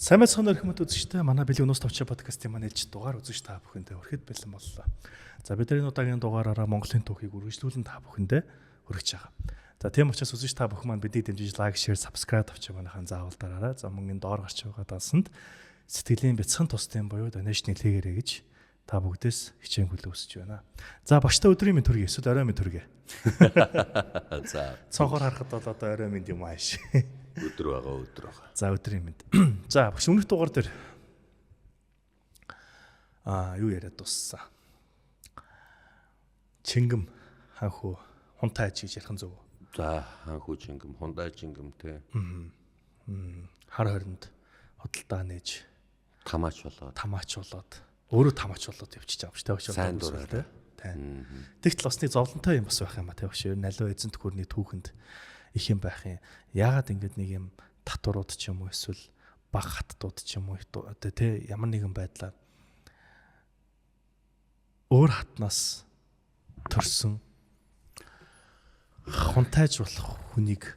Сайн мэцхан өрхмөд үзэгчтэй манай Бэлэг Нуус Тавчаа подкастын маань ээлж дугаар үзэж та бүхэндээ хүрэхэд бэлэн боллоо. За бид энэ удаагийн дугаараараа Монголын түүхийг үргэлжлүүлэн та бүхэндээ хүргэж байгаа. За тийм учраас үзэж та бүхэн маань бидийг дэмжиж лайк, шеэр, сабскрайб авч манайхан заавал дараарай. За мөнгөний доор гарч байгаа даасанд сэтгэлийн бяцхан тусдын буюу донешн нэлээгээрэй гэж та бүгдээс хичээн хүлээ өсөж байна. За багштай өдрийн минь төргий эсвэл орой минь төргий. За цонхоор харахад бол одоо орой минь юм ааш. өдөр байгаа. За өдрийн минь. За багш өмнөх дугаар дээр юу яриад дууссан. Чингэм ханху хунтай аж гэж ярих нь зөв. За ханху чингэм, хундай чингэм те. Хар хоринд хөдөлтаа нээж тамаач болоод өөрөө тамаач болоод явчихж байгаа юм шиг тавьж сайн дураар те. Тэгтэл усны зовлонтой юм бас байх юм ба тавьж ер нь аливаа эзэнт гүрний түүхэнд их юм байх юм. Яагаад ингэж нэг юм татварууд ч юм уу эсвэл баг хаттууд ч юм уу одоо те ямар нэгэн байдлаар өөр хатнаас төрсөн хунтайж болох хүнийг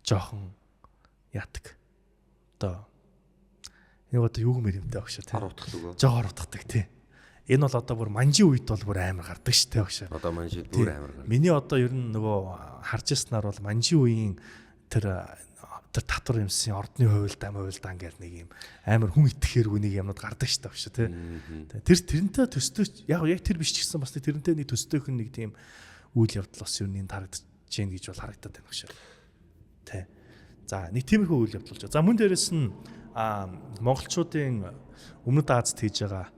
жоохон яадаг. Одоо энэ одоо юу гэмээр юмтай багш те. Жоор утгадаг тий. Энэ бол одоо бүр манжи үед бол бүр амар гардаг штэ багш. Одоо манжи бүр амар гардаг. Миний одоо ер нь нөгөө харж яснаар бол манжи үеийн тэр татвар юмсын ордны хувилдаан гэл нэг юм амар хүн итгэхэргүй нэг юмнууд гардаг штэ багш тий. Тэрнтэй төстэй яг тэр биш ч гэсэн бас тэрнтэй нэг төстөөх нэг тийм үйл явдал бас ер нь тарагдаж гин гэж бол харагдаад байна багш. Тий. За нэг тиймэрхүү үйл явдал болж байгаа. За мөн дээрэс нь монголчуудын өмнөд Азад хийж байгаа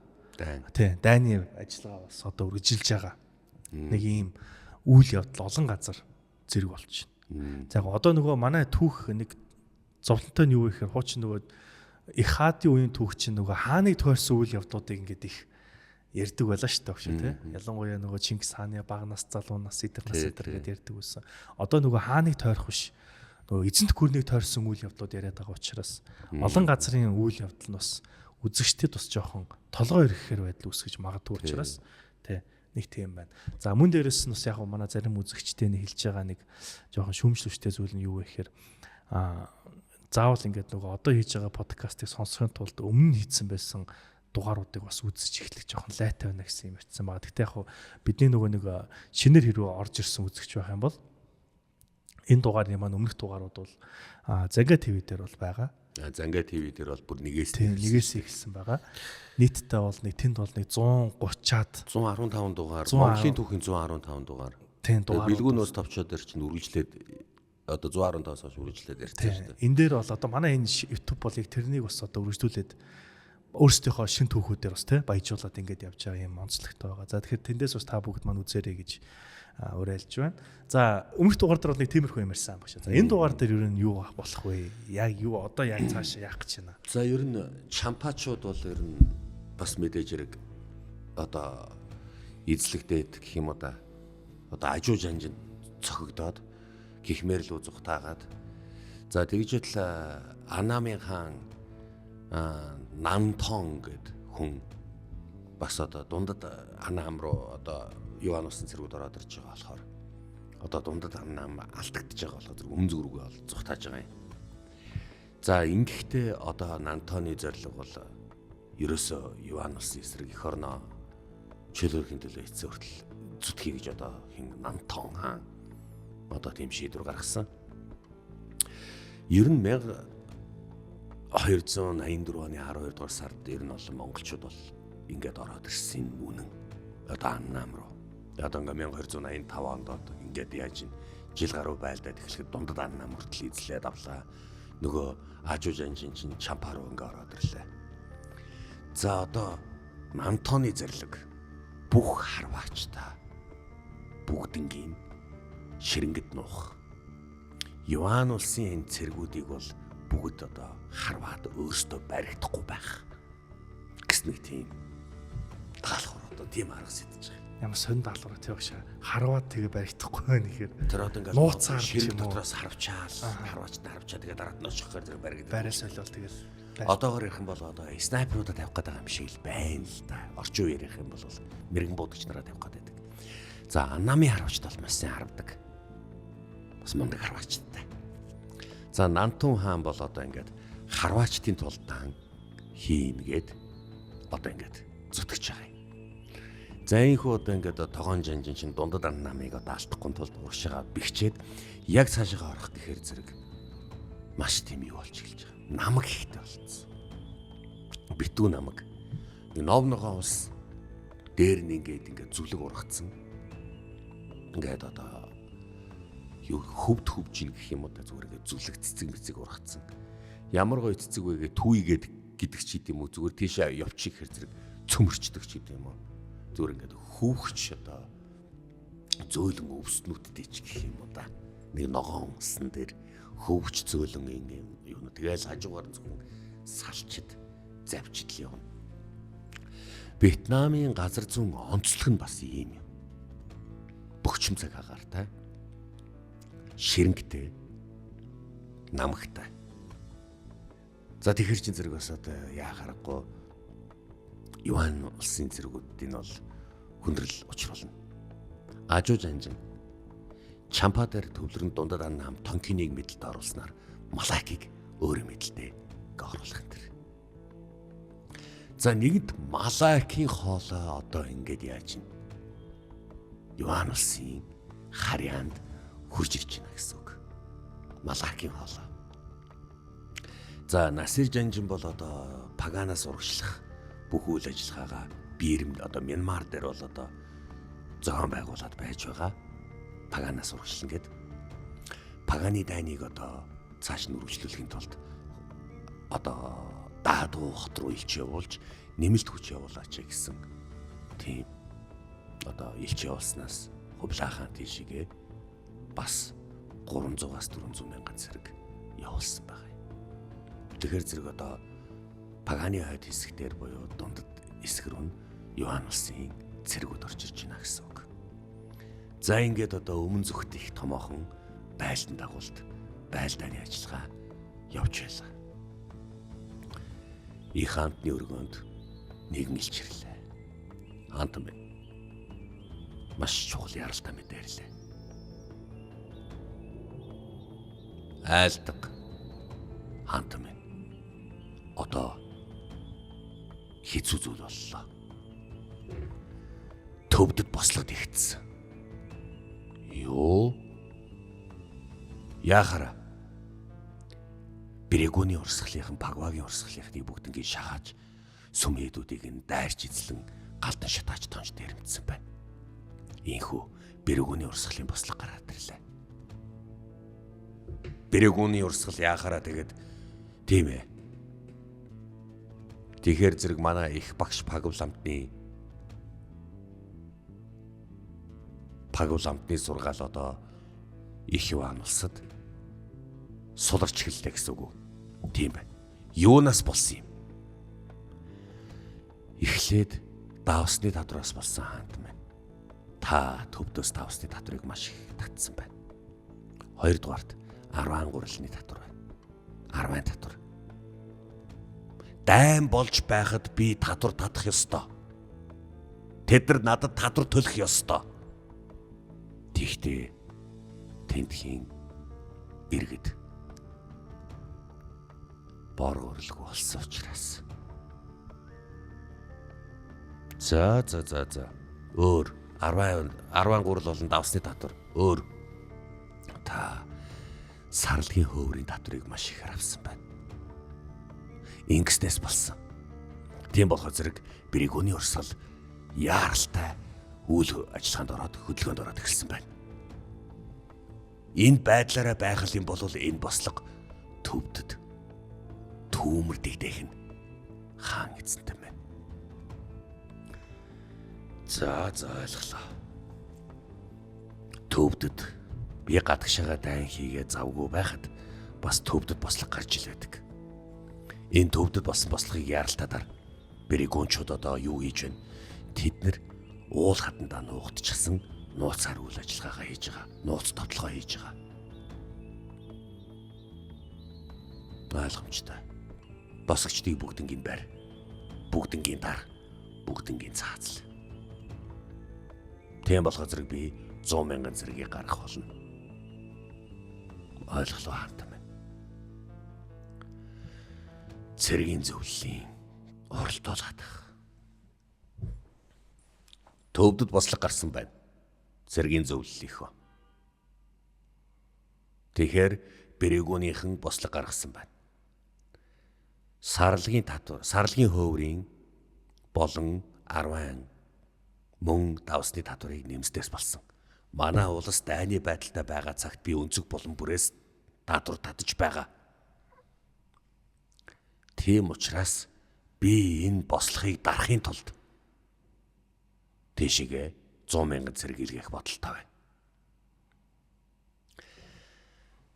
дайны ажиллагаа бас одоо үргэлжилж байгаа. Нэг ийм үйл явдал олон газар зэрэг болж байна. За одоо нөгөө манай түүх нэг зовлонтой нь юу вэ гэхээр хуучин нөгөө их хаадын үеийн түүх чинь нөгөө хааныг тойрсон үйл явдлуудыг ингээд их ярьдаг байлаа шүү дээ багш тий. Ялангуяа нөгөө Чингис хааны багнаас залуунаас Идэрнаас гэдээ ярьдаг байсан. Одоо нөгөө хааныг тойрох биш нөгөө эзэнт гүрнийг тойрсон үйл явдлууд яриад байгаа учраас олон газрын үйл явдал нь бас үзэгчдэд бас жоохон толгой ирэхээр байдал үүсгэж магадгүй учраас тий нэг тийм байна. За мөн дээрэс нь бас яг манай зарим үзэгчтэй нэг хэлж байгаа нэг жоохон шүүмжлөвчтэй зүйл нь юу вэ гэхээр заавал ингээд нөгөө одоо хийж байгаа подкастыг сонсохын тулд өмнө хийсэн байсан дугааруудыг бас үзэж эхлэх жоохон лайтай байна гэсэн юм утсан байгаа. Гэхдээ яг бидний нөгөө нэг шинээр хэрвээ орж ирсэн үзэгч байх юм бол энэ дугаарны маань өмнөх дугаарууд бол Занга ТV дээр бол байгаа. Занга ТV дээр бол бүр нэгээс эхэлсэн байгаа. Нийтдээ бол нэг тэнд бол нэг 130-аад 115 дугаар, Монголын түүхийн 115 дугаар. Тийм дугаар. Бэлгүүн Нуус Тавчаа дээр чинь үргэлжлээд одоо 115-аас хойш үргэлжлээд ярьсан шүү дээ. Энэ дээр бол одоо манай энэ YouTube болыг тэрнийг бас одоо үргэлжлүүлээд өөрсдийнхөө шин түүхүүдээр бас тий баяжуулаад ингэж явж байгаа юм онцлогтой байгаа. За тэгэхээр тэндээс бас та бүгд маань үзээрэй гэж уриалж байна. За өмнөх дугаар дээр бол нэг тиймэрхүү юм ярьсан багш. За энэ дугаар дээр ер нь юу болох вэ? Яг юу одоо яг цаашаа яах гэж байна? За ер нь чампаачууд бол ер нь бас мэдээж хэрэг одоо эзлэгдээд гэх юм уу да. Одоо ажуу жанжинд цохигдоод гихмээр л үзухтаагаад за тэгжэл Анамын хаан Нантон гэд хүн бас одоо дундад Анам руу одоо Юанусын цэргүүд ороод ирж байгаа болохоор одоо дундад Анам алдагдж байгаа болохоор зөв өмнө зүрхөө ол зүхтааж байгаа юм. За ингэхдээ одоо Нантоны зорилго бол ерөөсөө Юанусын эсрэг эх орноо чөлөөрхийн төлөө эцсийн хүртэл зүтгэе гэж одоо хин Нантон хаан одоо тийм шийдвэр гаргасан. Ер нь 1284 оны 12 дугаар сард ер нь бол монголчууд бол ингээд ороод ирсэн үнэн. Одоо Анам руу. Одоо ингээ 1285 онд ингээд яаж жил гаруй байлдаад эхлэхэд дундад Анам хүртэл эзлээд авлаа. Нөгөө Ажуу жанжин чинь Чампа руу ингээ ороод ирлээ. За одоо Нантоны зэрлэг бүх харваачтай бүгднгийн ширэнгэд нуух. Юан улсын энэ цэргүүдийг бол бүгд одоо харваад өөрсдөө баригдахгүй байх гэсэн нэг тийм даалгавар одоо тийм арга сэтэж байгаа. Ямар сонь даалгавар тий багш. Харваад тэгээ баригдахгүй байх нэхэр. Тэр одоо ингээд нууцаар ширэг дотроос харвчаа тэгээ дараад нь очихоор зэрэг баригдаад. Байраа солиол тэгэл. Одоогоор ярих юм бол одоо снайперуудад тавих гэдэг юм шиг л байна л да. Орчин үеэр ярих юм бол мэрэгэн буудагч нараа тавих гэдэг. За Анамын харвачд бол маш сайн харвдаг. Бас мундаг харвачтай. За Нантун хаан бол одоо ингээд харваачдын тулдаан хийнгээд одоо ингээд зүтгэж байгаа юм. За энэхүү одоо ингээд тогоон жанжин чин дундад ан намыг одоо алдахгүй тулд урагшаага бэхжээд яг цаашаа орох гэхээр зэрэг маш тийм юу болж эхэлж байгаа. Намаг ихтэй болцсон. Битүү намаг. Нов ногоон ус дээр нь ингээд зүлэг ургацсан. Ингээд одоо юу хөвж ийн гэх юм уу да зүгээр ингээд зүлэг цэцэг ургацсан. Ямар гоё цэцэг вэ гэ түүйгээд гэдэг ч юм уу зүгээр тийшээ явчих хэр зэрэг цөмөрчдөг ч юм уу. Зүгээр ингээд хөвгч одоо зөөлөн өвснүүдтэй ч гэх юм уу да. Нэг ногоон усан дээр хөвгч зөөлөн юм юу тэгэл хажуугаар зөвхөн салчид завчид л явна. Вьетнамын газар зүүн онцлог нь бас ийм юм. Бөгчм цаг агаартай. Ширэнгтэй. Намагтай. За тэгэхэр чин зэрэг бас одоо яа харахгүй Юан улсын зэргүүдийн бол хүндрэл учруулна. Ажуу жанжин чампа дээр төвлөрөн дундад ан нам тонкиныг мэдлэлд оруулснаар малакийг өөрөө мэдлэлтэй оруулах энэ. За нэгд малакийн хоолой одоо ингэж яаж юм? Юан улсын харьяанд хурж ирж байна гэсэн үг. Малакийн хоолой. За Насир жанжин бол одоо Паганаас урагшлах бүх үйл ажиллагаагаа биерэмд одоо Мянмар дээр бол одоо зохион байгуулад байж байгаа. Паганаас урагшлан гээд Паганы дайныг одоо цааш нь үргэлжлүүлэхийн тулд одоо Даадуу хот руу илч явуулж нэмэлт хүч явуулаач гэсэн тийм одоо илч явуулснаас Хувлаахан тийшээ бас 300-аас 400 мянган зэрэг явуулсан байгаа юм. Тэгэхээр зэрэг одоо Паганы хойд хэсгээр буюу дундад хэсэг рүү Юан улсын цэргүүд орж ирж байна гэсэн үг. За ингээд одоо өмнө зүгт их томоохон байлдан дагуулд байлдааны ажиллагаа явж байлаа. Их хаантны өргөнд нэгэн илч ирлээ. Хаантан байна. Маш чухал яралтай мэдээрлээ. Айлдаг хаантан байна. Одоо хэцүү зүйл боллоо. Төвдөд бослогод ихтсэн. Юу? Яахара? Бэрэгүүний урсгалынхан Пагвагийн урсгалынхныг бүгднийг шахаж сүмээдүүдийг нь дайрч эзлэн галдан шатаач тонж дээрэмдсэн байна. Ийхүү бэрэгүүний урсгалын бослог гараад ирлээ. Бэрэгүүний урсгал яахаараа тэгээд тийм ээ. Тэгэхээр зэрэг манай их багш Пагвламтны сургаал одоо их Юан улсад суларч эхэллээ гэсэн үг. Тийм байна. Юунаас болсон юм? Эхлээд Даосны татвараас болсон хаант байна. Та төвдөөс Даосны татварыг маш их татсан байна. Хоёрдугаарт 10 гурилны татвар байна. 10 татвар. Дайн болж байхад би татвар татах ёстой. Тэд нар надад татвар төлөх ёстой. Тэгтээ тентхийн иргэд бор урилгүй болсон учраас. За. Өөр 10 гурил болон давсны татвар. Өөр та сарлагын хөврийн татварыг маш их авсан байна. Ингэснээс болсон. Тийм болохоор зэрэг бэрэгүүний урсгал яаралтай үйл ажиллагаанд ороод хөдөлгөөнд ороод эхэлсэн байна. Энэ байдлаараа байх юм бол энэ бослого төвдөд түүмэр дэгдэх нь хаан эзэнтэй байна. За ойлголоо. Төвдөд би гадагшаага дайн хийгээ завгүй байхад бас төвдөд бослого гарч ил байдаг. Энэ төвдөд болсон бослогыг яаралтаар бэрэгүүнчүүд одоо юу хийж байна? Тэд нэр уул хатандаа нуугдчихсан нууцаар үйл ажиллагаагаа хийж байгаа. Нууц тоглогоо хийж байгаа. Ойлгомжтой. Босгочдыг бүгднгийн байр. Бүгднгийн дар. Бүгднгийн цаазал. Тийм болохоор зэрэг би 100 мянган зэргийг гаргах болно. Ойлголоо хаантан байна. цэргийн зөвлөлийн оролдуулаад. Төвдөд бослог гарсан байна. Цэргийн зөвлөлийнхөө. Тэгэхээр Бэрэгүүнийхэн бослог гаргасан байна. Сарлагын татвар, сарлагын хөврийн болон 10 мөн давсны татварыг нэмсдээс болсон. Манай улс дайны байдалтай байгаа цагт би өнцөг болон бүрээс татвар татаж байгаа. Тийм учраас би энэ бослохыг дарахын тулд тийшээ 100,000 цэрэг илгээх бодолтой байна.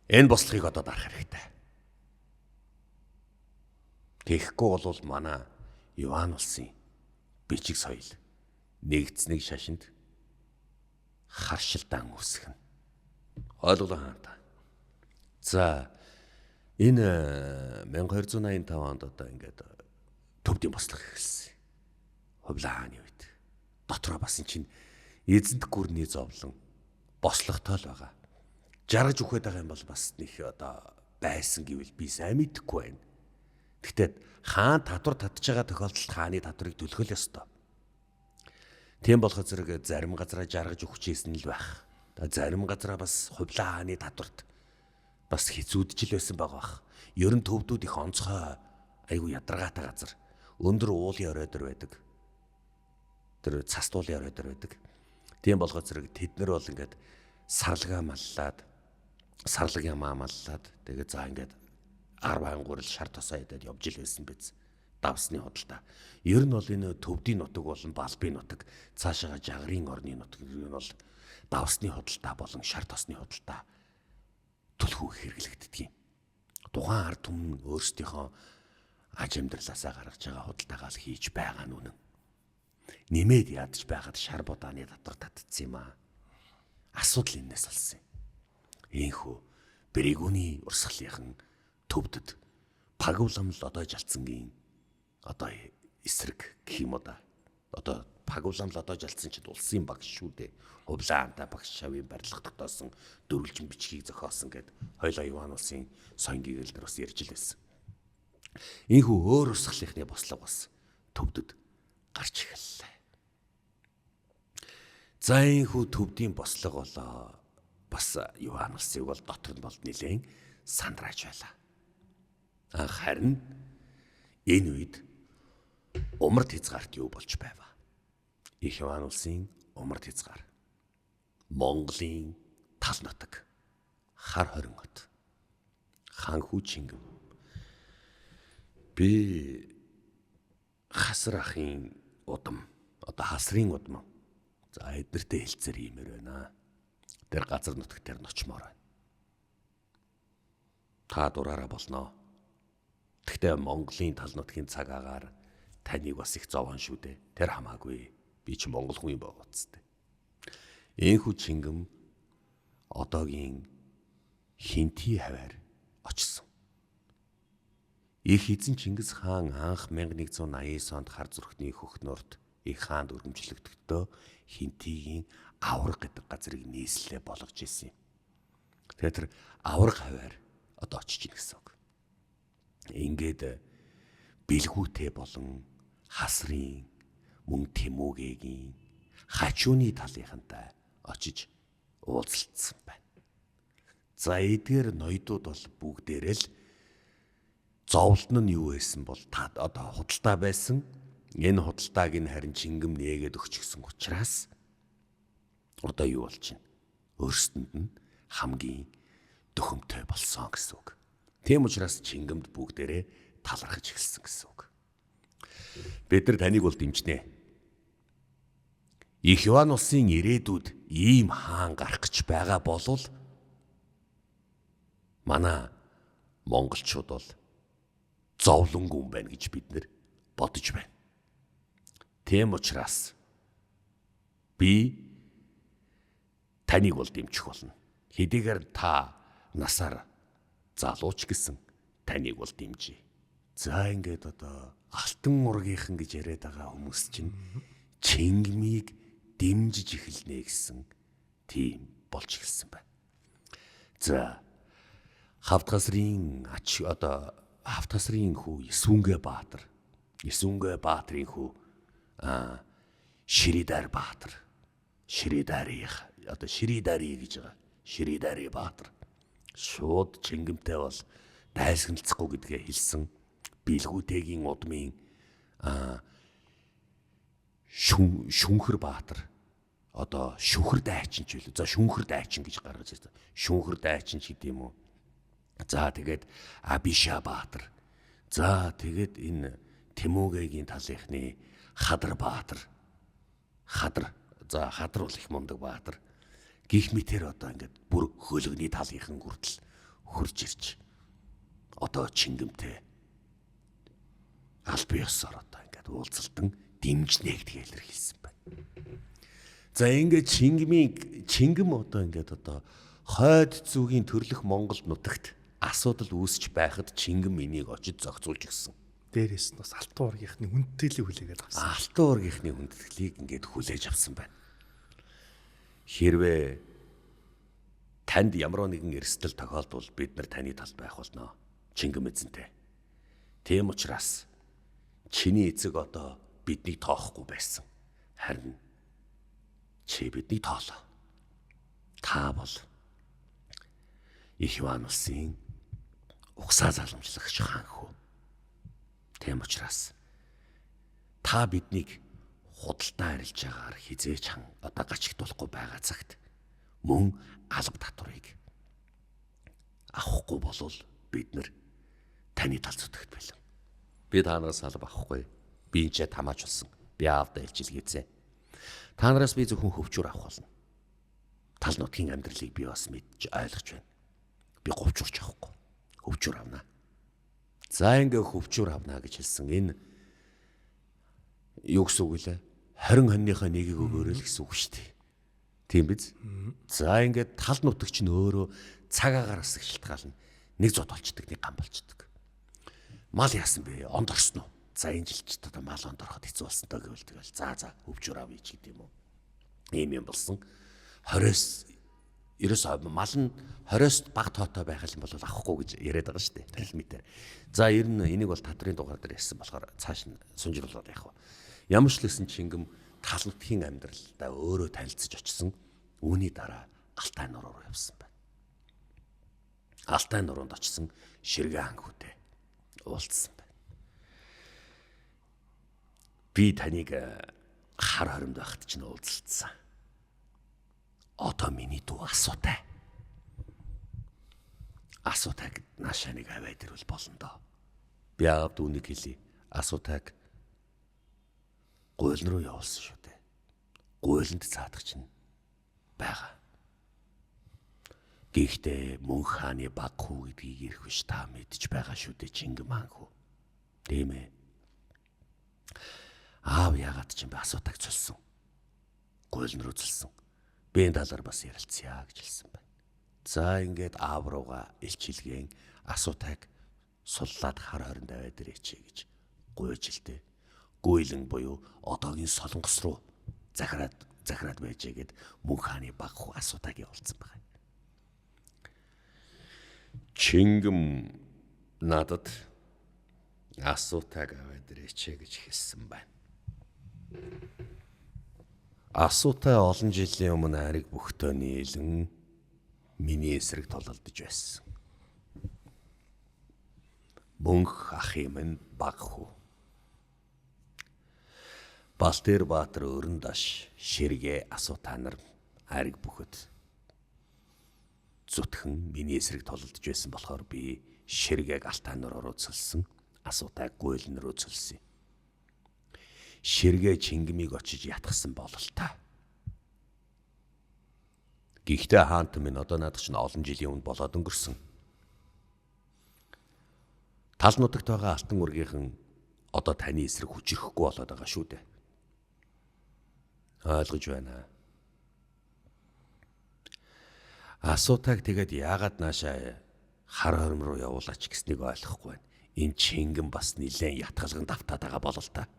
Энэ бослохыг одоо дарах хэрэгтэй. Тэгэхгүй бол манай Иван улсын бичиг соёл нэгдсэнийг шашинд харшилдаан үүсгэнэ. Ойлголоо хаана. За энэ 1285 онд одоо ингээд төвдийн бослох эхэлсэн. Хувлааны үед. Дотроо бас эн чинь эзэнт гүрний зовлон бослохтой л байгаа. Жаргаж өгөх байгаа юм бол бас нэг одоо байсан гэвэл би сайн мэдэхгүй байна. Гэхдээ хаан татвар татж байгаа тохиолдолд хааны татварыг төлөх ёстой. Тийм болохоор зэрэг зарим газараа жаргаж өгч ийсэн л байх. Зарим газараа бас хувлаа хааны татварт бас хэцүүдж л байсан байгаа бах. Ер нь төвдүүд их онцгой айгу ядаргаатай газар. Өндөр уулын оройдор байдаг. Тэр цастуулын оройдор байдаг. Тийм болохоор зэрэг тэд нар бол ингээд сарлагаа маллаад тэгээд за ингээд 10 гурил шар тосоо идээд явж ил байсан биз. Давсны худалдаа. Ер нь бол энэ төвдийн нутаг болон балбын нутаг цаашаа жагрын орны нутаг нь бол давсны худалдаа болон шар тосны худалдаа төлхөө хэрэглэгддэг юм. Тухайн ард түмэн өөрсдийнхөө аж амьдралаасаа гаргаж байгаа худалдаагаа л хийж байгаа нүнэн. Нэмээд ядаж байгаад шар будааны татвар татцсан юм аа. Асуудал энэс болсон юм. Ийхүү Бэрэгүүний урсгалынхан төвдөд Пагуламл одоо жалцсангийн одоо эсрэг гэх юм уу да. Одоо Пагуламл одоо жалцсан чинь улсын багш шүү дээ. Хувлаантай багш шавын барилга тогтоосон дөрвөлжин бичгийг зохиосон гэд хоёлоо Иван улсын соён гэрэл дээр бас ярьж л байсан. Ийхүү өөр урсгалынхны бослого бас төвдөд гарч эхэллээ. За ийхүү төвдийн бослого болоо бас Иван улсыг бол дотор нь бол нэлээд сандраач байлаа. Харин энэ үед Умард хязгаарт юу болж байв? Их Иван улсын Умард хязгаар. Монголын тал нутаг, хар хорин хот, ханхүү Чингэн. Би хасар ахын удам, одоо хасрын удам. За эднэртэй хэлцээр иймэр байна. Тэр газар нутаг дээр ночмоор байна. Та дураараа болноо. Гэхдээ Монголын тал нутгийн цаг агаар таныг бас их зовхон шүү дээ. Тэр хамаагүй. Би ч Монгол хүн юм байгаа үсттэй. Энхүү Чингэн одоогийн Хинти хаваар очсон. Их эзэн Чингис хаан анх 1189 онд хар зүрхний хөхнөрт их хаанд өргөмжлөгдөлтөө Хинтигийн авраг гэдэг газрыг нийслэлээ болгож ирсэн юм. Тэгэхээр тэр авраг хаваар одоо очиж ийн гэсэн үг. Ингээд бэлгүүтэй болон хасрын мөн Тэмүүгэгийн хачууны талынхантай очиж уулзалтсан байна. За эдгээр ноёдууд бол бүгдээрээ л зовлон нь юу байсан бол та одоо худалдаа байсан. Энэ худалдааг нь харин Чингэн нээгээд өгчихсөн учраас одоо юу болж байна? Өөрсдөнд нь хамгийн дөхөмтэй болсон гэсэн үг. Тийм учраас Чингэмд бүгдээрээ талархаж эхэлсэн гэсэн үг. Бид нар таныг бол дэмжнэ. Их Иван улсын ирээдүйд ийм хаан гарах гэж байгаа болвол манай монголчууд бол зовлонгүй юм байна гэж бид нар бодож байна. Тийм учраас би таныг бол дэмжих болно. Хэдийгээр та насаар залууч гэсэн таныг бол дэмжье. За ингээд одоо алтан ургийнхан гэж яриад байгаа хүмүүс чинь Чингмийг дэмжиж эхэлнэ гэсэн тийм болж эхэлсэн байна. За хавд газрын Автасрын хүү Эсвүнгэ Баатар. Эсвүнгэ Баатрын хүү Ширидар Баатар. Ширидари гэж байгаа. Ширидари Баатар. Шууд Чингэмтэй бол дайсагналцахгүй гэдгээ хэлсэн. Билгүүтэйгийн удмын Шүнхэр Баатар. Одоо Шүнхэр дайчин ч үлээ. За Шүнхэр дайчин гэж гаргаж ирсэн. Шүнхэр дайчин ч гэдэм үү. За тэгээд Абиша Баатар. За тэгээд энэ Тэмүүгэгийн талынхны Хадар Баатар. Хадар. За Хадар бол их мундаг Баатар. Гих мэтэр одоо ингээд бүр хөлөгний талынхан хүртэл хурж ирж одоо Чингэмтэй аль биесээр одоо ингээд уулзалтан дэмжнэ гэдгийг илэрхийлсэн байна. За ингээд Чингэм одоо ингээд одоо хойд зүгийн төрлөх Монгол нутагт асуудал үүсч байхад Чингэм энийг очиж зохицуулж гисэн. Дээрээс нь бас Алтан уургийнхны хүндэтгэлийг хүлээгээд авсан. Алтан уургийнхны хүндэтгэлийг ингээд хүлээж авсан байна. Хэрвээ танд ямар нэгэн эрсдэл тохиолдвол бид нар таны талд байх болно. Чингэм эзэнтэй. Тийм учраас чиний эцэг одоо биднийг тоохгүй байсан. Харин чи биднийг тоолоо. Та бол их Иван улсын угсаа заламжлагч хаан хүү. Тийм учраас та биднийг худалдаа арилж байгаагаар хизээж одоо гачигдуулахгүй байгаа цагт мөн алба татварыг авахгүй болвол бид нар таны тал зүтгэж байлаа. Би та нараас алба авахгүй. Би энэ ч тамаач болсон. Би аавда илчилгээзээ. Та нараас би зөвхөн хөвчөр авах болно. Тал нутгийн амьдралыг би бас мэдж ойлгож байна. Би говьчурч авахгүй. Хөвчөр авнаа. За ингээ хөвчөр авнаа гэж хэлсэн. Энэ юу гэсэн үг лээ? 20 хоньныхаа нэгийг өгөөрэй л гэсэн үг шүү дээ. Тийм биз? За ингээд тал нутагч нь өөрөө цаг агаараас их шалтгаална. Нэг зот болчдөг, нэг гам болчдөг. Мал яасан бэ? Онд орсон уу? За энэ жилч одоо мал онд ороход хэцүү болсон доо гэвэл тэгэл. За хөвчөр авъя ч гэдэм юм уу. Ийм юм болсон. 20-с мал нь 20-с баг тоотой байх юм бол авахгүй гэж яриад байгаа шүү дээ. Талмитээр. За ер нь энийг бол татрын дугаар дээр ярьсан болохоор цааш нь сунжруулаад явах. Ямар ч л гэсэн Чингэм тал нутгийн амьдралдаа өөрөө танилцж очсон. Үүний дараа Алтай нуруу руу явсан байна. Алтай нуруунд очсон Ширгэ хаан хүүтэй уулзсан байна. Би таныг хар хоримд байхад ч уулзалцсан. Одоо миний дүү асуутай. Асуутайг наашаа нэг аваад ирвэл болно доо. Би аав дүүнийг хэлье. Асуутайг гуйлн руу явуулсан шүү дээ. Гуйланд цаадах чинь байгаа. Гэхдээ мөнх хааны баг хүү гэдгийг ирэх биш та мэдж байгаа шүү дээ Чингэм хаан хүү. Тийм ээ. Аав яагаад ч юм бэ асуутайг цолсон. Гуйлн руу цолсон. Би энэ талаар бас ярилцъя гэж хэлсэн байна. За ингээд аав руугаа илчилгээн асуутайг суллаад хар хоринд аваад ирээч гэж гуйж илтээ. Гуйлан буюу одоогийн Солонгос руу захираад байжээ гэд мөнх хааны баг хүү асуутайг явуулсан байна. Чингэм надад асуутайг аваад ирээч гэж хэлсэн байна. Асуутай олон жилийн өмнө хариг бүхтөө нийлэн миний эсрэг тололдож байсан. Мөнх ах юм нь баг хүү. Балтэр Баатар өрн даш Ширгэ асуутай нар хариг бүхэд зүтхэн миний эсрэг тололдож байсан болохоор би Ширгээг Алтай нуруу руу цөлсөн. Асуутайг гуйлн руу цөлсөн. Ширгэ Чингэмийг очиж ятгсан бололтой. Гэхдээ хаант минь одоо надад ч олон жилийн өмнө болоод өнгөрсөн. Тал нутагт байгаа алтан ургийнхан одоо таны эсрэг хүчрэхгүй болоод байгаа шүү дээ. Ойлгож байна. Асуутайг тэгээд яагаад наашаа хар хорим руу явуулаач гэснийг ойлгохгүй байна. Энэ Чингэм бас нилээн ятгалган давтаад байгаа бололтой.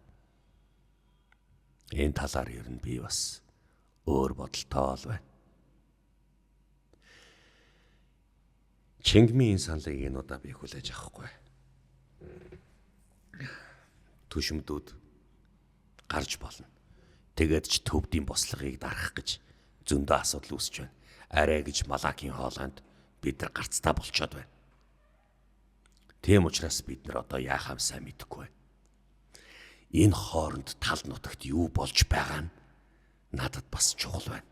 Энэ талаар ер нь би бас өөр бодолтой л байна. Чингмийн энэ саналыг энэ удаа би хүлээж авахгүй. төшмдүүд гарч болно. Тэгээд ч төвдийн бослогыг дарах гэж зөндөө асуудал үүсэж байна. Арай гэж Малакийн хоолойнд бид нар гарцтай болчиход байна. Тийм учраас бид нар одоо яахаа сайн мэдэхгүй байна. Энэ хооронд тал нутагт юу болж байгаа нь надад бас чухал байна.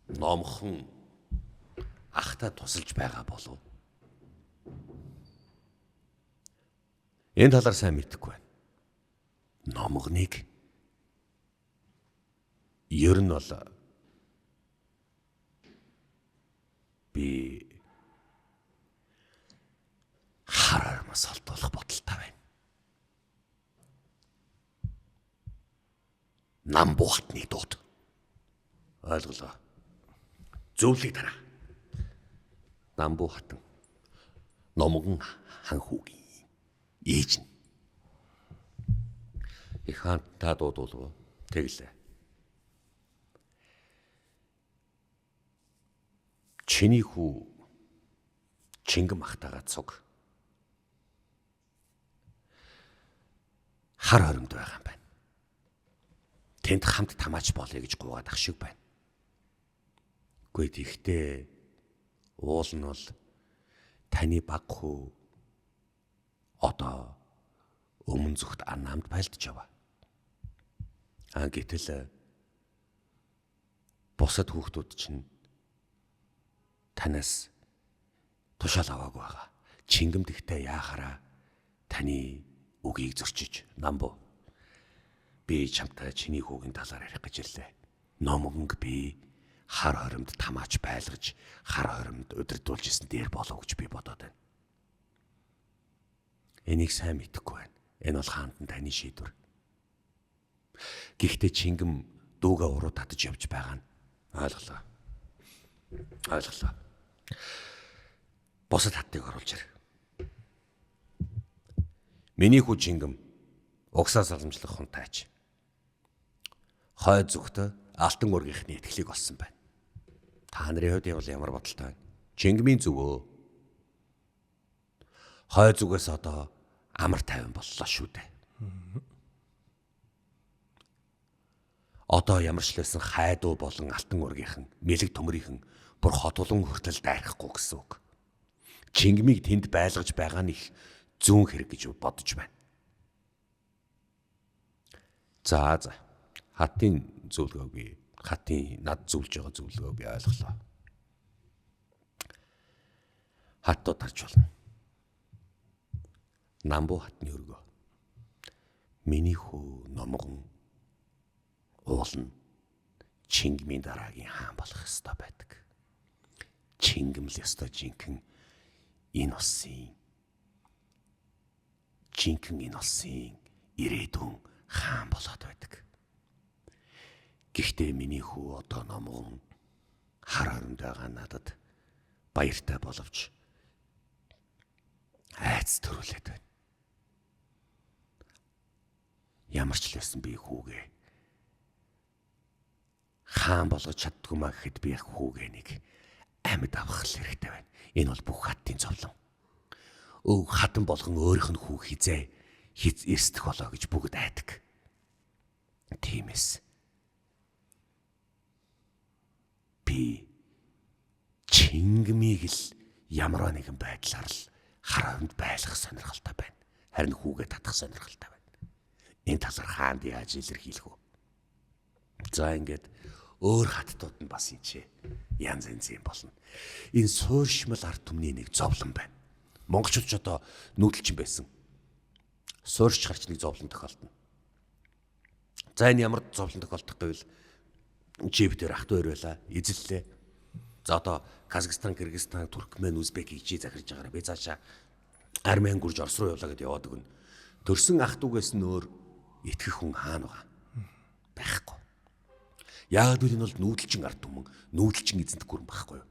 Номхон ахта тусалж байгаа болов. Энэ талаар сайн мэдэхгүй байна. Номгоныг ер нь бол би хараармаас холдуулах бодолтой байна. Намбухтны дууд. Ойлголоо. Зөвлөгийг тараа. Намбухтан номгон хан хүүгийн ээж нь. Их хаан та дуудуулав. Тэглээ. Чиний хүү Чингэн махтагаа цуг. Хар хоримд байгаа юм байна. Тэнд хамт тамаач болъё гэж гуугаад ах шиг байна. Гэхдээ ихтэй уул нь бол таны баг хүү одоо өмнө зүгт анамд байлдаж яваа. Гэтэл бусад хүүхдүүд чинь танаас тушаал аваагүй байгаа. Чингэмд ихтэй яахаараа таны үгийг зөрчиж намбуу. Би чамтай чиний хүүгийн талаар ярих гэж ирлээ. Номгонг би хар хоримд тамаач байлгаж, хар хоримд удирдуулж исэн дээр болов гэж би бодоод байна. Энийг сайн мэдэхгүй байна. Энэ бол хаантан таны шийдвэр. Гэхдээ Чингэм дүүгээ уруу татаж явж байгаа нь ойлголоо. Ойлголоо. Босод хаттыг оруулж ир. Миний хүү Чингэм угсаа саламжлах хунтайч. Хойд зүгт алтан ургийнхны итгэлийг олсон байна. Та нарын хувьд бол ямар бодолтой байна? Чингмийн зүгөө хойд зүгээс одоо амар тайван боллоо шүү дээ. Одоо ямар ч лсэн хайдуу болон алтан ургийнхан, мэлэг төмрийнхэн бүр хотулан хүртэл дайрахгүй гэсэн үг. Чингмийг тэнд байлгаж байгаа нь их зүүн хэрэг гэж бодож байна. За. Хатын зөвлөгөөг би хатын над зөвлөж байгаа зөвлөгөөг би ойлголоо. Хаттууд тарж болно. Намбуу хатны өргөө. Миний хүү номгон уулна Чингмийн дараагийн хаан болох ёстой байдаг. Чингэм л ёстой жинхэнэ энэ улсын ирээдүйн хаан болоод байдаг. Гэхдээ миний хүү одоо номгон хар хоримд байгаа надад баяртай боловч айц төрүүлээд байна. Ямар ч л байсан би хүүгээ хаан болгож чаддгүй маа гэхэд би хүүгээ нэг амьд авах хэрэгтэй байна. Энэ бол бүх хаттын зовлон. Хатан болгон өөрийнх нь хүү эрсдэх болоо гэж бүгд айдаг. Тиймээс би Чингмийг л ямар нэгэн байдлаар л хар хоримд байлгах сонирхолтой байна. Харин хүүгээ татах сонирхолтой байна. Энэ талаар хаанд яаж илэрхийлэх вэ? За ингээд өөр хаттууд нь бас энэ янз янз юм болно. Энэ суурьшмал ард түмний нэг зовлон байна. Монголчууд ч одоо нүүдэлчин байсан. Суурьч гарч нэг зовлон тохиолдно. За энэ ямар зовлон тохиолдох гэвэл жив дээр ах トゥ хоёр байла, эзэллээ. За одоо Казахстан, Кыргызстан, Туркмен, Узбек ичи захирж байгаараа би цаашаа Армен гүрж Орос руу явлаа гэдээ яваад өгнө. Төрсөн ах トゥ угээс нөөр итгэх хүн хаана байгаа? Байхгүй. Яагаад гэвэл энэ бол нүүдэлчин ард түмэн, нүүдэлчин эзэнт гүрэн байхгүй юу?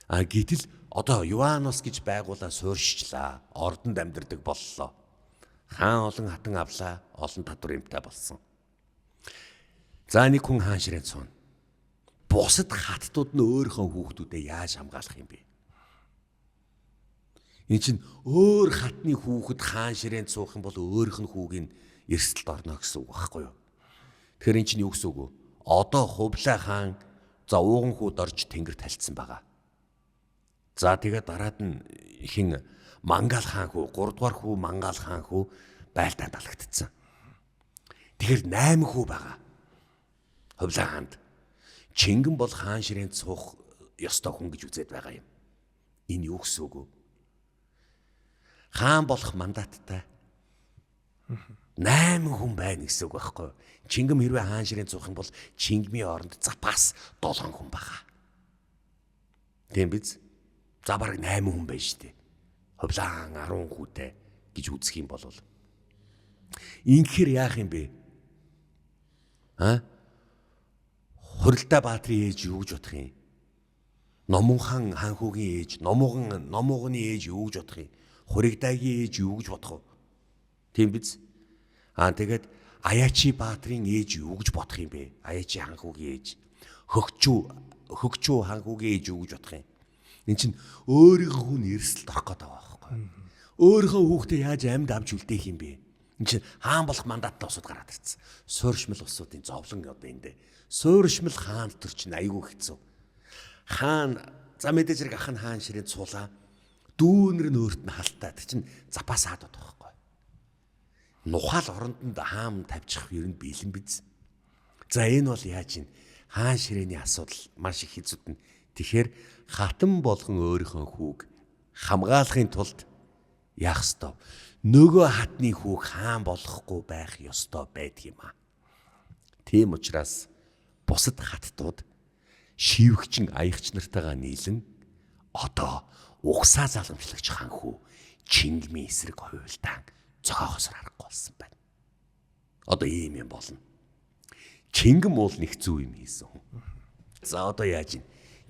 Гэтэл одоо Юанос гэж байгуулаа суурьшчлаа. Ордонд амьдардаг боллоо. Хаан олон хатан авлаа, олон татвар юмтай болсон. За нэг хүн хаан ширээнд сууна. Бусад хаттууд нь өөрийнхөө хүүхдүүдэд яаж хамгаалах юм бэ? Энэ чинь өөр хатны хүүхэд хаан ширээнд суух юм бол өөрийнх нь хүүгийн эрсдэлд орно гэсэн үг байхгүй юу? Тэгэхээр энэ чинь юу гэсэн үг вэ? Одоо Хувлаа хаан за ууган хүүд орж тэнгэр талцсан байгаа. За тэгээд дараад нь хин Мангал хаан хүү 3 дугаар хүү Мангал хаан хүү байлдаанд алгагдсан. Тэгэхээр 8 хүү байгаа. Хувлаа хаанд Чингэн бол хаан ширээнд суух ёстой хүн гэж үзээд байгаа юм. Энэ юу гэсэн үг вэ? Хаан болох мандаттай 8 хүн байна гэсэн үг байхгүй юу? Чингэм хэрвээ хаан ширээнд суух юм бол Чингмийн оронд запас 7 хүн байгаа. Тийм биз? За бараг 8 хүн байна шүү дээ. Хувлаа 10 хүүтэй гэж үзэх юм бол ингэхээр яах юм бэ? Хурилдаа баатрийн ээж юу гэж бодох юм? Номонхан хаан хүүгийн ээж, номуугны ээж юу гэж бодох юм? Хуригдаагийн ээж юу гэж бодох вэ? Тийм биз? Тэгээд Аяачи баатрийн ээж юу гэж бодох юм бэ? Аяачи хаан хүүгийн ээж. Хөгчүү хаан хүүгийн ээж юу гэж бодох юм? Энд чинь өөрийнхөө хүн эрсдэлд орох гэдэг байгаа байхгүй. Өөрийнхөө хүүхдээ яаж амьд авч үлдээх юм бэ? Энд чинь хаан болох мандаттай усуд гараад ирсэн. Сууршмал усуудын зовлон одоо эндээ. Сууршмал хаанд төр чинь айгүй хэцүү. Хаан за мэдээж хэрэг ах нь хаан ширээнд суулаа. Дүүнэр нь өөрт нь халтаа. Тэр чинь запас хаад байхгүй. Нухаал орондонд хаан тавьчих ер нь бэлэн биз. За энэ бол яаж юм? Хаан ширээний асуудал маш их хэцүүднэ. Тэгэхээр хатан болгон өөрийнхөө хүүг хамгаалахын тулд яах ёстой? Нөгөө хатны хүүг хаан болохгүй байх ёстой байдаг юм аа. Тийм учраас бусад хаттууд шивгчин аягч нартайгаа нийлэн одоо угсаа заламжлагч хаан хүү Чингмийн эсрэг хуйлдаан цоохосор харахгүй болсон байна. Одоо ийм юм болно. Чингэм уул нэг зүү юм хийсэн. За одоо яаж юм?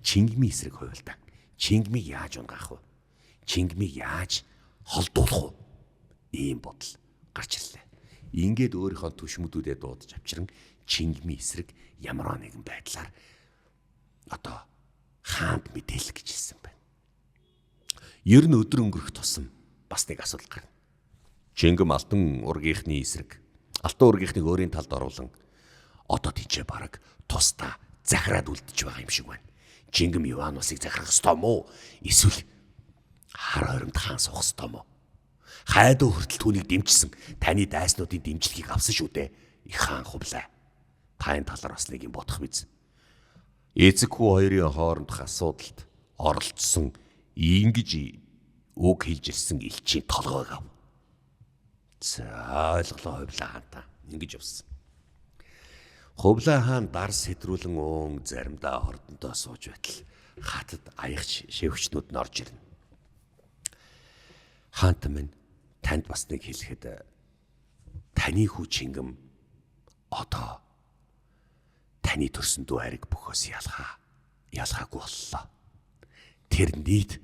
Чингмийн эсрэг хуйлдаан. Чингмийг яаж унгаах вэ? Чингмийг яаж холдуулах вэ? Ийм бодол гарч ирлээ. Ингээд өөрийнхөө түшмүүдүүдэд дуудаж авчран Чингмийн эсрэг ямар нэгэн байдлаар одоо хаанд мэдээлэл гэж хэлсэн байна. Ер нь өдөр өнгөрөх тусам бас нэг асуудал гарна. Чингэм алтан ургийнхны эсрэг, алтан ургийнхныг өөрийн талд оруулан одоо тийчээ бараг тусдаа захираад үлдэж байгаа юм шиг байна. Чингэм Иванусыг захирах ёстой мó? Эсвэл хар хоримд хаан суух ёстой мó? Хайдуу хүртэл түүнийг дэмжсэн таны дайснуудын дэмжлэгийг авсан шүү дээ. Их хаан Хувлаа. Та энэ талаар бас нэг юм бодох биз. Эцэг хүү хоёрын хоорондох асуудалд оролцсон ингэж үг хэлж ирсэн элчийн толгойг ав. За ойлголоо Хувлаа хаантаа. Ингэж явсан. Хувлаа хаан дар сэтрүүлэн заримдаа хордонтоо сууж байтал хатад аягч шивгчнүүд нь орж ирнэ. Хаант минь танд бас нэг хэлэхэд таны хүү Чингэм одоо таны төрсөн дүү хариг бөхөөс ялгаагүй боллоо. Тэр нийт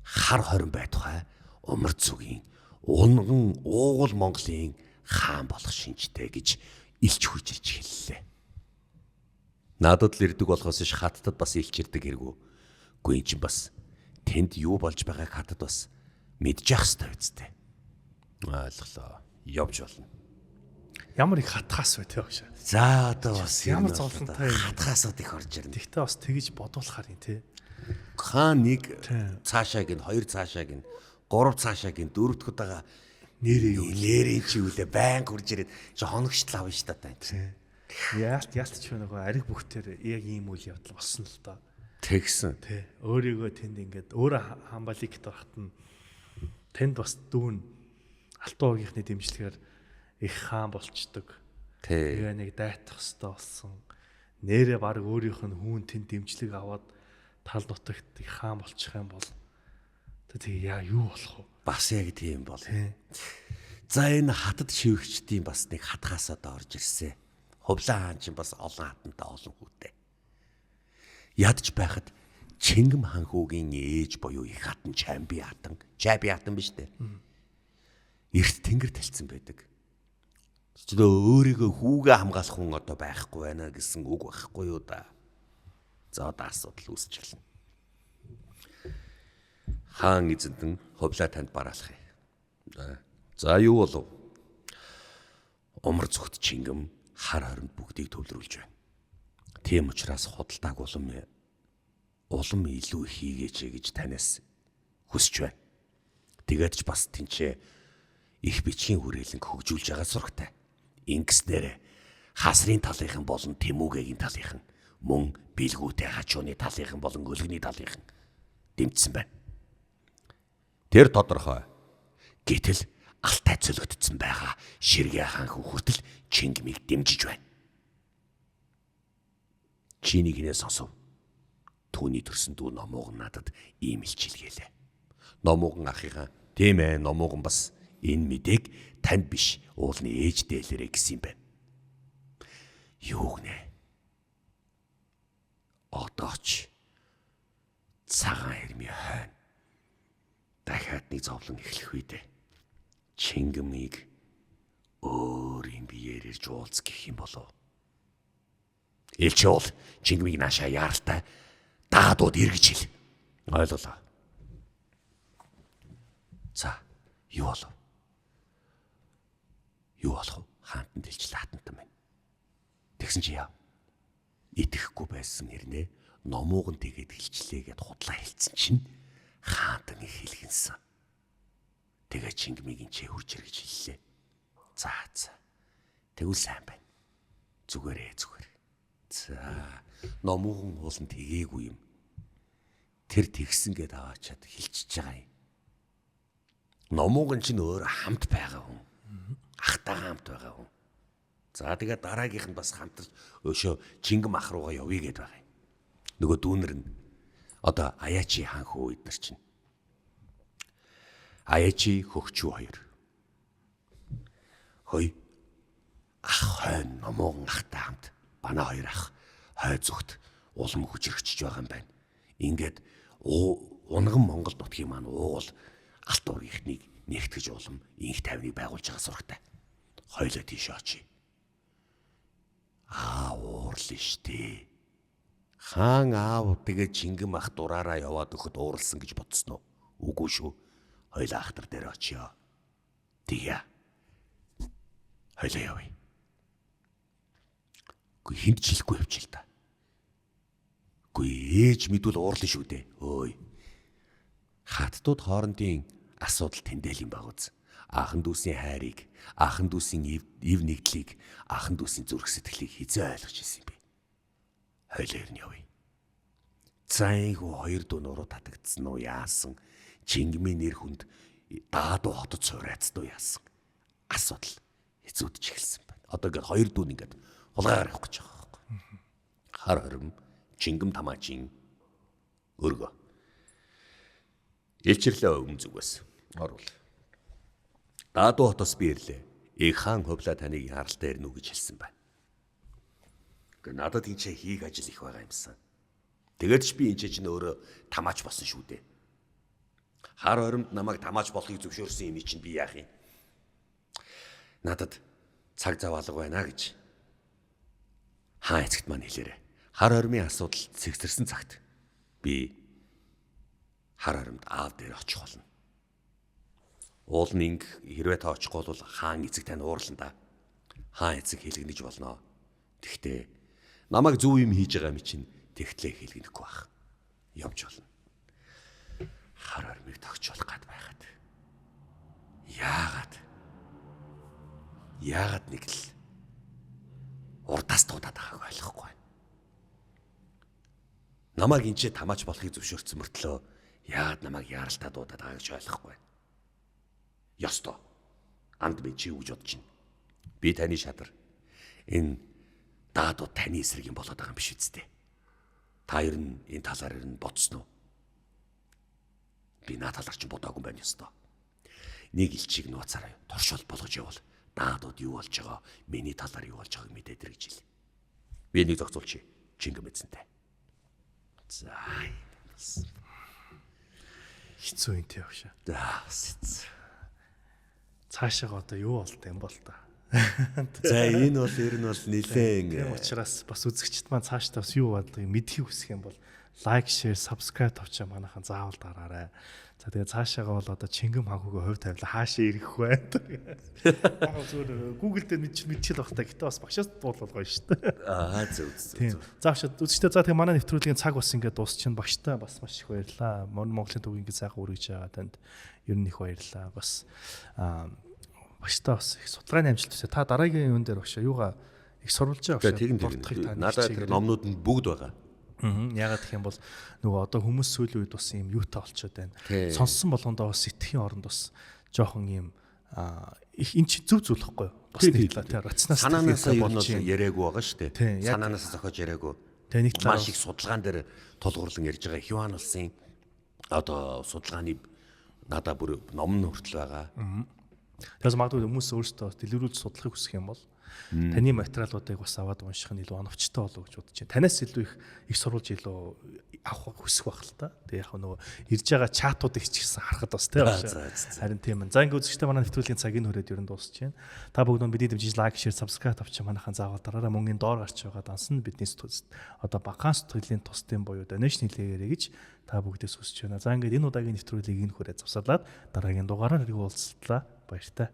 хар хорин байтугай умар зүгийн унган уугуул Монголын хаан болох шинжтэй гэж илч хүчирч хэллээ. Надад л ирдэг болохоос ш хаттад бас илч ирдэг хэрэггүй. Үгүй энэ чинь бас тэнд юу болж байгааг хаттад бас мэдчих ёстой үсттэй. Ойлголоо. Явж болно. Ямар их хатгаас бай тээ багш. За одоо бас ямар зовлонтой хатгаасууд их орж ирнэ. Тэгтээ бас тэгж бодуулахаар юм тий. Хаан нэг цаашааг нь, хоёр цаашааг нь, гурав цаашааг нь, дөрөвдөх удаага нэрээ чи үлээ байн хурж ирээд чи хоногчлаа авна ш та тань. Яалтч нөгөө ариг бүхтэр яг ийм үйл явдал болсон л доо. Тэгсэн. Тий. Өөрийгөө тэнд ингээд өөрөө хамбалыг гитарахт нь тэнд бас дүүн алтан ургийнхны дэмжлэгээр их хаан болчдөг. Тэгээ нэг дайтах хэвээр болсон. Нэрээ баг өөрийнх нь хүүн тэнд дэмжлэг аваад тал нутагт их хаан болчих юм бол тэгээ яа юу болох вэ? Бас яг тийм бол. За энэ хатад шивгчдийн бас нэг хатгаасаад орж ирсэн. Хувлаа хаан чинь бас олон хатантай олон хүүтэй. Ядж байхад Чингэм хаан хүүгийн ээж буюу их хатан Чаби хатан биш үү? Эрт тэнгэр талцсан байдаг. Чи өөрийгөө хүүгээ хамгаалах хүн одоо байхгүй байна гэсэн үг байхгүй юу да. За одоо асуудал үүсчихлээ. Хаан эзэндэн хувлаа танд бараалах юм. За юу болов? Умар зүгт Чингэм хар хоринд бүгдийг төвлөрүүлж байна. Тийм учраас худалдааг улам илүү хийгээч гэж танаас хүсэж байна. Тэгээд ч бас тэнцээ их бичгийн хүрээлэн хөгжүүлж байгаа сурагтай. Ингэснээр хасрын талынхан болон Тэмүүгэгийн талынхан мөн бэлгүүтэй хажууны талынхан болон өлгөний талынхан дэмжсэн байна. Тэр тодорхой. Гэтэл алтай цөлөгдсөн байгаа Ширгээ хаан хүртэл Чингэмийг дэмжиж байна. Чиний гинэ сонсов. Түүний төрсөн дүү Номууган надад ийм л чилгээлээ. Номууган ахыгаа тийм ээ, Номууган бас энэ мэдээг танд биш уулны ээж дээлэрэ гэсэн юм байна. Юу гэнэ? Одооч цагаан хэрми хойно дахиад нэг зовлон эхлэх үедээ Чингэмийг өөрийн биеэр ирж уулз гэх юм болов. Элч бол Чингэмийг наашаа яаралтай даадууд эргэж хэл. Ойлголоо. За, юу болов? Юу болох вэ? Хаантан дэлж лаатантан байна. Тэгсэн чи яав? Итгэхгүй байсан хэрнээ Номууган тэгээд хэлчлээ гэд худлаа хэлсэн чинь хаантан их хэлгэнсэн. Тэгээ Чингэмийг энэ хурж иргэж хэллээ. За. Тэгвэл сайн байна. Зүгээрээ. За. Номууган уулан тэгээгүй юм. Тэр тэгсэн гэд аваачаад хэлчихэж байгаа юм. Номууган чинь өөр хамт байгаа хүн. Ахтайгаа хамт байгаа хүн. За тэгээд дараагийнх нь бас хамтарч өшөө Чингэм ах руугаа явъя гэд байгаа юм. Нөгөө дүүнэр нь одоо Аяачи хаан хөө эднэр чинь. Аяачи хөгчүү хоёр. Хөөе. Ах хойно Номууган ахтай хамт манай хоёр ах хой зүгт улам хүчрэгчж байгаа юм байна. Ингээд унган Монгол нутгийн маань уугуул алт ургийнхнийг нэгтгэж улам инх тайвныг байгуулж байгаа сурагтай. Хойлоо тийш очие. Уурлаа штэ. Хаан аав тэгээ Чингэм ах дураараа яваад өгөхөд ууралсан гэж бодсон уу? Үгүй шүү. Хойлоо ахтар дээр очиё. Тийя. Хойлоо явъя. Гүй хинт жилэхгүй явчих л та. Гүй ээж мэдвэл уурлаа шүү дээ. Өөй. Хаттууд хоорондын асуудал тэндэл юм баг үз. Ахан дүүсийн хайрыг, ахан дүүсийн ив нэгдлийг, ахан дүүсийн зүрх сэтгэлийг хизээ ойлгож ирсэн юм бэ. Хойлоо ирнэ явъя. Цайнхүү хоёр дүү нуруу татагдсан уу яасан? Чингэмийн нэр хүнд даадуу хотод суурайцсан уу яасан? Асуудал хэцүүдж эхэлсэн байна. Одоо ингээд хоёр дүү ингээд хулгайгаар явах гэж байгаа байхгүй. Хар хорим Чингэм тамаачийн өргөө. Илчирлээ өмнө зүгээс орвол. Даадуу хотоос би ирлээ. Ийг хаан хувлаа таныг яралтай ирнэ үү гэж хэлсэн байна. Гэхдээ надад энэ ч хийх ажил их байгаа юмсан. Тэгээд ч би энэ чинь өөрөө тамаач болсон шүү дээ. Хар хоримд намайг тамаач болохыг зөвшөөрсөн юм чинь би яах юм? Надад цаг зав алга байна гэж хаан эцэгт маань хэлээрэ. Хар хоримын асуудал цэгцэрсэн цагт би хар хоримд аав дээр очих болно. Уулныг хэрвээ та очихгүй бол хаан эцэг тань уурлан да. Хаан эцэг хэлгэнэж болно. Тэгтээ намайг зөв юм хийж байгаа юм чинь тэгтлээ хэлгэнэхгүй байх. Явж болно. Хар хоримыг тогтчулах гад байхад. Яагаад нэг л урдаас дуудаад байгааг ойлгохгүй байна. Намайг энэ ч тамаач болохыг зөвшөөрсөн мөртлөө яагаад намайг яаралтай дуудаад байгааг ч ойлгохгүй байна. Ёстой. Анд би чи үгж бодож байна. Би таны шадар. Энэ даадууд таны эсрэг юм болоод байгаа юм биш үсттэй. Та ер нь энэ талаар нь бодсон уу? Би наа талаар ч бодоогүй байна ёстой. Нэг илчийг нууцаараа туршил болгож явал даадууд юу болж байгаа, миний талаар юу болж байгааг мэдээд ир гэж хэл. Би нэг зохицуулчих. Чингэм эзэнтэй. За. Хэцүү юм тий явшаа. За. Цаашаа одоо юу болт юм бол та. За энэ бол ер нь бол нэлээд тийм учраас бас үзэгчд маань цаашдаа бас юу болдгийг мэдхийг хүсэх юм бол лайк, шеэр, subscribe тавьчаа манайхан заавал дараарай. За тэгээ цаашаагаа бол одоо Чингэм ханхугийн хувь тавилаа хаашаа ирэх вэ? Яг зүгээр Google дээр мэдчихэл багтаа гэтээ бас багшаас дуулах гоё шүү дээ. Аа зөв. За үзэгчдээ за тэгээ манай нэвтрүүлгийн цаг бас ингээд дуусчихна. Багштай бас маш их баярлалаа. Монголын төвийг ингээд сайхан үргэж байгаа танд ер нь их баярлалаа. Бас багштай бас их судалгааны амжилт төсөө. Та дараагийн юун дээр багшаа юугаа их сурвалж байгаа багшаа. Надад номнууд нь бүгд байгаа. Ягаад гэх юм бол нөгөө одоо хүмүүс сүүлийн үед бас юм юутай болчиход байна. Сонссон болгондоо бас сэтгэхийн оронд бас жоохон юм их эн чинь зөв зүйлхгүй юу? Бас нэг талаа рационал санаанаасаа юм бол яриаггүй байгаа шүү дээ. Санаанаасаа зохиож яриаггүй. Тэгээ нэг талаа маш их судалгаан дээр тулгуурлан ярьж байгаа. Хиван улсын одоо судалгааны надаа бүр ном нь хүртэл байгаа. Тэгээс магадгүй хүмүүс өөрсдөө дэлгэрүүлж судлахыг хүсэх юм бол таны материалуудыг бас аваад унших нь илүү оновчтой болов гэж бодож байна. Танаас илүү их сурвалж илүү авах хүсэх байх л та. Тэгээ яг нөгөө ирж байгаа чатуудыг хичээсэн харахад бас тийм байна. Харин тийм байна. За ингээд үзэгчтэй манай нэвтрүүлгийн цагийн хүрээд ер нь дуусч байна. Та бүгд бидний дэмжиж лайк, шеэр, subscribe авчих манайхан заавал дараараа мөнгөний доор гарч байгаа данс нь бидний одоо багаан сэтгэлийн тусдын буюу donation хийлгээрэй гэж та бүгдээс хүсэж байна. За ингээд энэ удаагийн нэвтрүүлгийг энэ хүрээд завсарлаад дараагийн дугаараар уулзлаа. Баяртай.